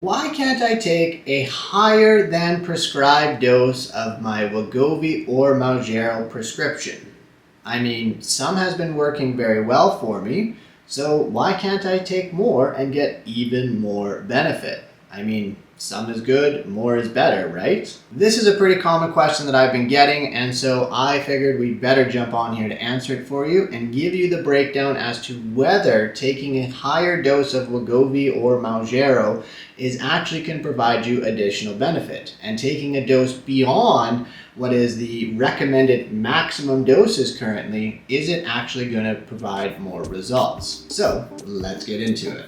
Why can't I take a higher than prescribed dose of my Wegovy or Mounjaro prescription? I mean, some has been working very well for me, so why can't I take more and get even more benefit? I mean, some is good, more is better, right? This is a pretty common question that I've been getting, and so I figured we'd better jump on here to answer it for you and give you the breakdown as to whether taking a higher dose of Wegovy or Mounjaro is actually can provide you additional benefit. And taking a dose beyond what is the recommended maximum doses currently, is it actually going to provide more results? So let's get into it.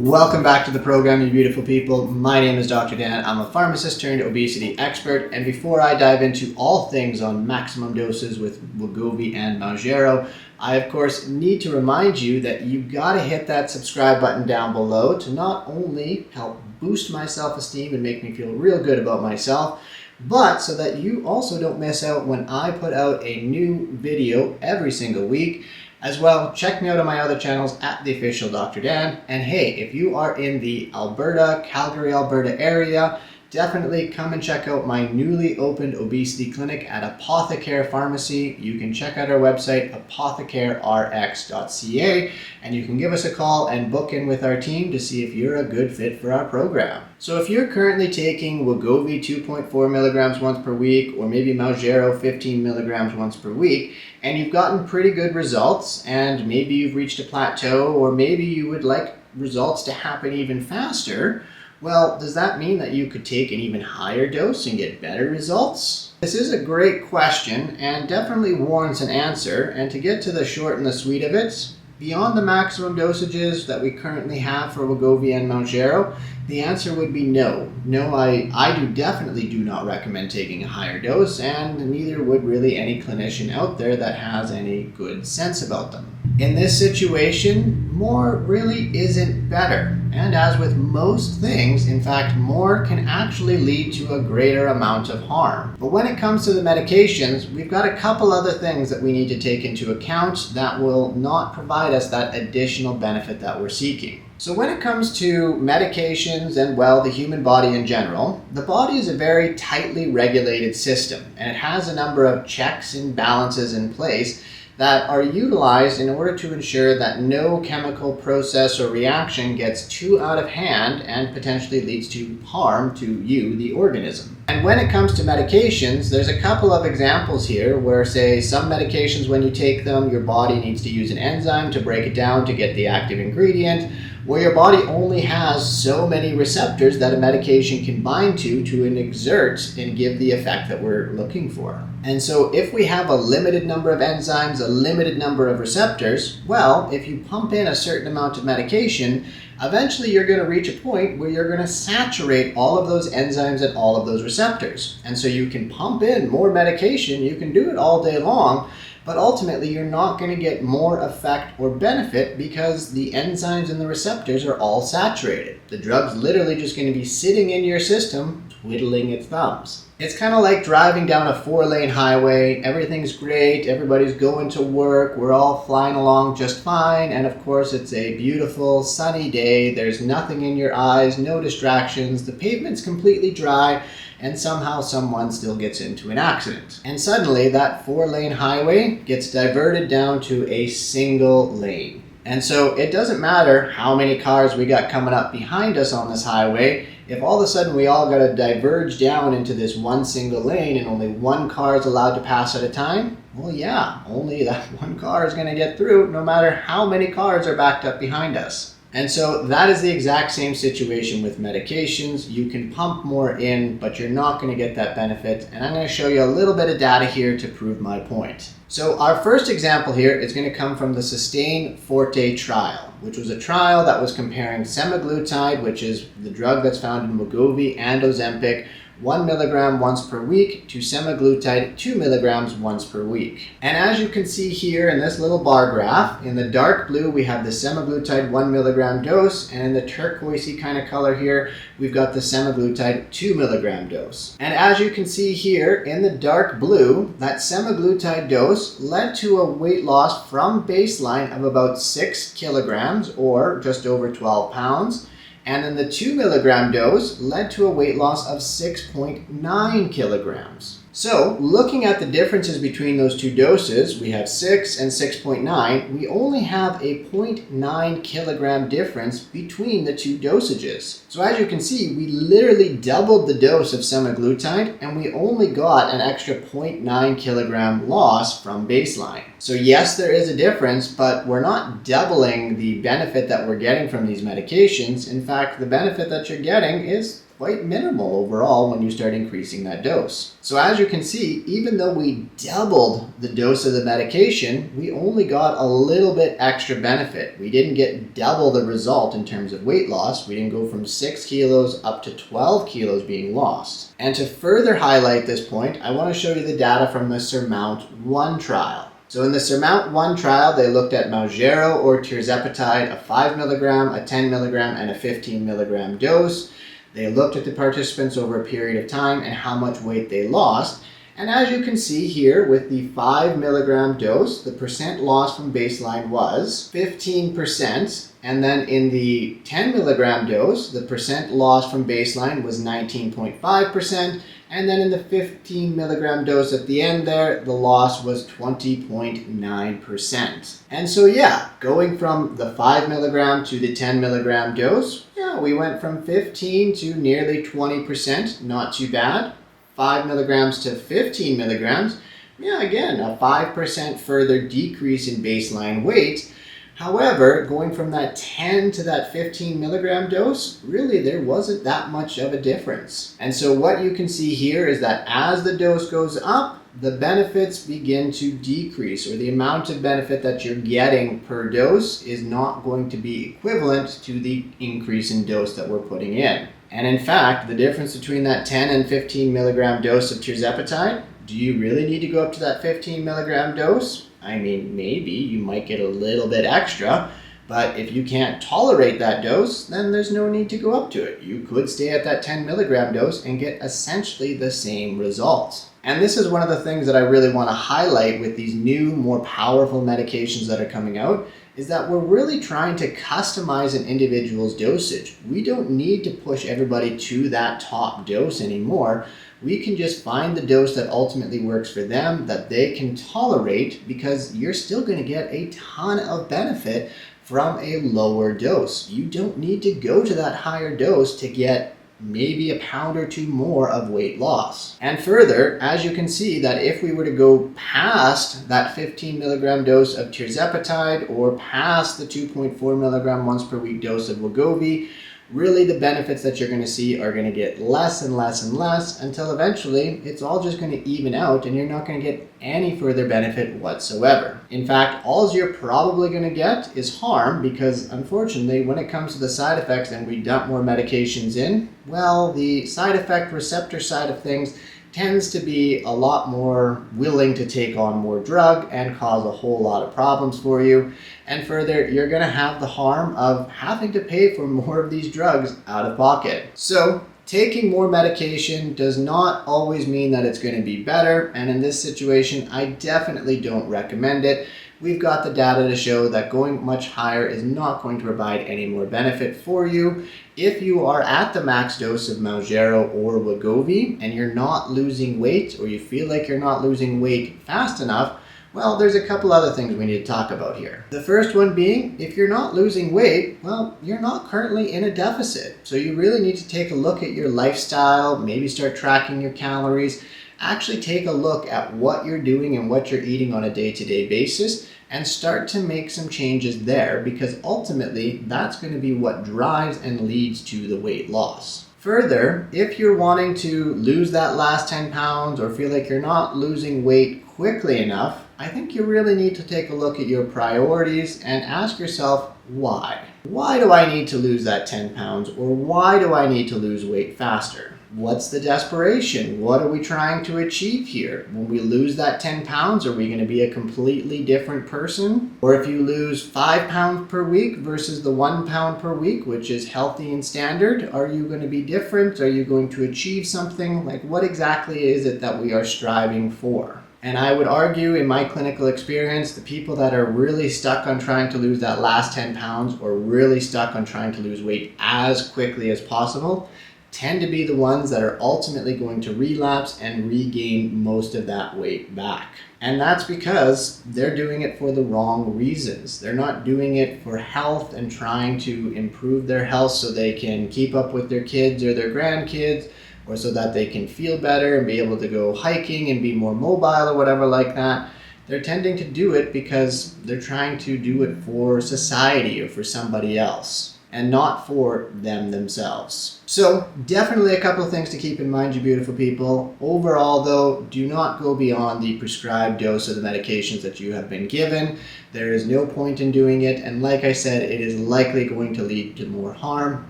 Welcome back to the program, you beautiful people. My name is Dr. Dan. I'm a pharmacist turned obesity expert, and before I dive into all things on maximum doses with Wegovy and Mounjaro, I of course need to remind you that you've got to hit that subscribe button down below to not only help boost my self-esteem and make me feel real good about myself, but so that you also don't miss out when I put out a new video every single week. As well, check me out on my other channels at The Official Dr. Dan. And hey, if you are in the Calgary, Alberta area, definitely come and check out my newly opened obesity clinic at Apothecary Pharmacy. You can check out our website, apothecaryrx.ca, and you can give us a call and book in with our team to see if you're a good fit for our program. So if you're currently taking Wegovy 2.4 milligrams once per week, or maybe Mounjaro 15 milligrams once per week, and you've gotten pretty good results, and maybe you've reached a plateau, or maybe you would like results to happen even faster, well, does that mean that you could take an even higher dose and get better results? This is a great question and definitely warrants an answer, and to get to the short and the sweet of it, beyond the maximum dosages that we currently have for Wegovy and Mounjaro, the answer would be no. No, I definitely do not recommend taking a higher dose, and neither would really any clinician out there that has any good sense about them. In this situation, more really isn't better. And as with most things, in fact, more can actually lead to a greater amount of harm. But when it comes to the medications, we've got a couple other things that we need to take into account that will not provide us that additional benefit that we're seeking. So when it comes to medications and, well, the human body in general, the body is a very tightly regulated system, and it has a number of checks and balances in place that are utilized in order to ensure that no chemical process or reaction gets too out of hand and potentially leads to harm to you, the organism. And when it comes to medications, there's a couple of examples here where, say, some medications, when you take them, your body needs to use an enzyme to break it down to get the active ingredient, where your body only has so many receptors that a medication can bind to exert and give the effect that we're looking for. And so if we have a limited number of enzymes, a limited number of receptors, well, if you pump in a certain amount of medication, eventually you're going to reach a point where you're going to saturate all of those enzymes and all of those receptors. And so you can pump in more medication, you can do it all day long, but ultimately you're not going to get more effect or benefit because the enzymes and the receptors are all saturated. The drug's literally just going to be sitting in your system, twiddling its thumbs. It's kind of like driving down a 4-lane highway. Everything's great, everybody's going to work, we're all flying along just fine, and of course it's a beautiful sunny day, there's nothing in your eyes, no distractions, the pavement's completely dry, and somehow someone still gets into an accident. And suddenly that 4-lane highway gets diverted down to a single lane. And so it doesn't matter how many cars we got coming up behind us on this highway, if all of a sudden we all got to diverge down into this one single lane and only one car is allowed to pass at a time, well, yeah, only that one car is going to get through no matter how many cars are backed up behind us. And so that is the exact same situation with medications. You can pump more in, but you're not going to get that benefit. And I'm going to show you a little bit of data here to prove my point. So our first example here is going to come from the Sustain Forte trial, which was a trial that was comparing semaglutide, which is the drug that's found in Wegovy and Ozempic, 1 milligram once per week to semaglutide 2 milligrams once per week. And as you can see here in this little bar graph, in the dark blue we have the semaglutide 1 milligram dose, and in the turquoisey kind of color here we've got the semaglutide 2 milligram dose. And as you can see here in the dark blue, that semaglutide dose led to a weight loss from baseline of about 6 kilograms or just over 12 pounds. And then the 2 milligram dose led to a weight loss of 6.9 kilograms. So, looking at the differences between those two doses, we have 6 and 6.9, we only have a 0.9 kilogram difference between the two dosages. So as you can see, we literally doubled the dose of semaglutide and we only got an extra 0.9 kilogram loss from baseline. So yes, there is a difference, but we're not doubling the benefit that we're getting from these medications. In fact, the benefit that you're getting is quite minimal overall when you start increasing that dose. So as you can see, even though we doubled the dose of the medication, we only got a little bit extra benefit. We didn't get double the result in terms of weight loss. We didn't go from 6 kilos up to 12 kilos being lost. And to further highlight this point, I want to show you the data from the SURMOUNT-1 trial. So in the SURMOUNT-1 trial, they looked at Mounjaro or tirzepatide, a 5 milligram, a 10 milligram, and a 15 milligram dose. They looked at the participants over a period of time and how much weight they lost. And as you can see here with the 5 milligram dose, the percent loss from baseline was 15%. And then in the 10 milligram dose, the percent loss from baseline was 19.5%. And then in the 15 milligram dose at the end there, the loss was 20.9%. And so yeah, going from the 5 milligram to the 10 milligram dose, yeah, we went from 15 to nearly 20%, not too bad. 5 milligrams to 15 milligrams, yeah, again, a 5% further decrease in baseline weight. However, going from that 10 to that 15 milligram dose, really there wasn't that much of a difference. And so what you can see here is that as the dose goes up, the benefits begin to decrease, or the amount of benefit that you're getting per dose is not going to be equivalent to the increase in dose that we're putting in. And in fact, the difference between that 10 and 15 milligram dose of tirzepatide, do you really need to go up to that 15 milligram dose? I mean, maybe you might get a little bit extra, but if you can't tolerate that dose, then there's no need to go up to it. You could stay at that 10 milligram dose and get essentially the same results. And this is one of the things that I really want to highlight with these new, more powerful medications that are coming out, is that we're really trying to customize an individual's dosage. We don't need to push everybody to that top dose anymore. We can just find the dose that ultimately works for them, that they can tolerate, because you're still going to get a ton of benefit from a lower dose. You don't need to go to that higher dose to get maybe a pound or two more of weight loss. And further, as you can see, that if we were to go past that 15 milligram dose of tirzepatide or past the 2.4 milligram once per week dose of Wegovy, really the benefits that you're going to see are going to get less and less and less until eventually it's all just going to even out and you're not going to get any further benefit whatsoever. In fact, all you're probably going to get is harm, because unfortunately when it comes to the side effects and we dump more medications in, well, the side effect receptor side of things tends to be a lot more willing to take on more drug and cause a whole lot of problems for you. And further, you're going to have the harm of having to pay for more of these drugs out of pocket. So taking more medication does not always mean that it's going to be better. And in this situation, I definitely don't recommend it. We've got the data to show that going much higher is not going to provide any more benefit for you. If you are at the max dose of Mounjaro or Wegovy and you're not losing weight, or you feel like you're not losing weight fast enough, well, there's a couple other things we need to talk about here. The first one being, if you're not losing weight, well, you're not currently in a deficit. So you really need to take a look at your lifestyle, maybe start tracking your calories. Actually take a look at what you're doing and what you're eating on a day-to-day basis and start to make some changes there, because ultimately that's going to be what drives and leads to the weight loss. Further, if you're wanting to lose that last 10 pounds or feel like you're not losing weight quickly enough, I think you really need to take a look at your priorities and ask yourself why. Why do I need to lose that 10 pounds, or why do I need to lose weight faster? What's the desperation? What are we trying to achieve here? When we lose that 10 pounds, are we going to be a completely different person? Or if you lose 5 pounds per week versus the 1 pound per week, which is healthy and standard, are you going to be different? Are you going to achieve something? Like, what exactly is it that we are striving for? And I would argue, in my clinical experience, the people that are really stuck on trying to lose that last 10 pounds or really stuck on trying to lose weight as quickly as possible tend to be the ones that are ultimately going to relapse and regain most of that weight back. And that's because they're doing it for the wrong reasons. They're not doing it for health and trying to improve their health so they can keep up with their kids or their grandkids, or so that they can feel better and be able to go hiking and be more mobile or whatever like that. They're tending to do it because they're trying to do it for society or for somebody else, and not for them themselves. So definitely a couple of things to keep in mind, you beautiful people. Overall though, do not go beyond the prescribed dose of the medications that you have been given. There is no point in doing it, and like I said, it is likely going to lead to more harm.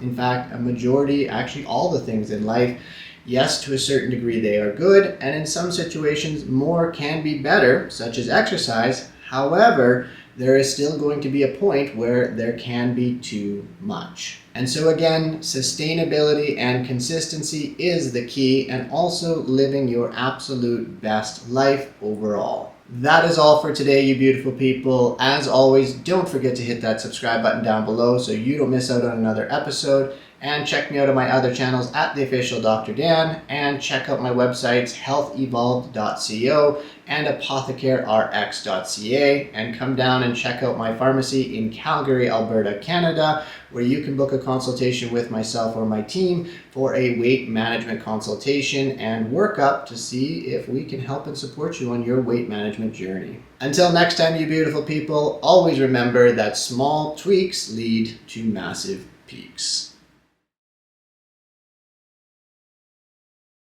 In fact, a majority, actually all the things in life, yes, to a certain degree they are good, and in some situations more can be better, such as exercise. However, there is still going to be a point where there can be too much. And so again, sustainability and consistency is the key, and also living your absolute best life overall. That is all for today, you beautiful people. As always, don't forget to hit that subscribe button down below so you don't miss out on another episode. And check me out on my other channels at The Official Dr. Dan, and check out my websites healthevolved.co and apothecarerx.ca, and come down and check out my pharmacy in Calgary, Alberta, Canada, where you can book a consultation with myself or my team for a weight management consultation and workup to see if we can help and support you on your weight management journey. Until next time, you beautiful people, always remember that small tweaks lead to massive peaks.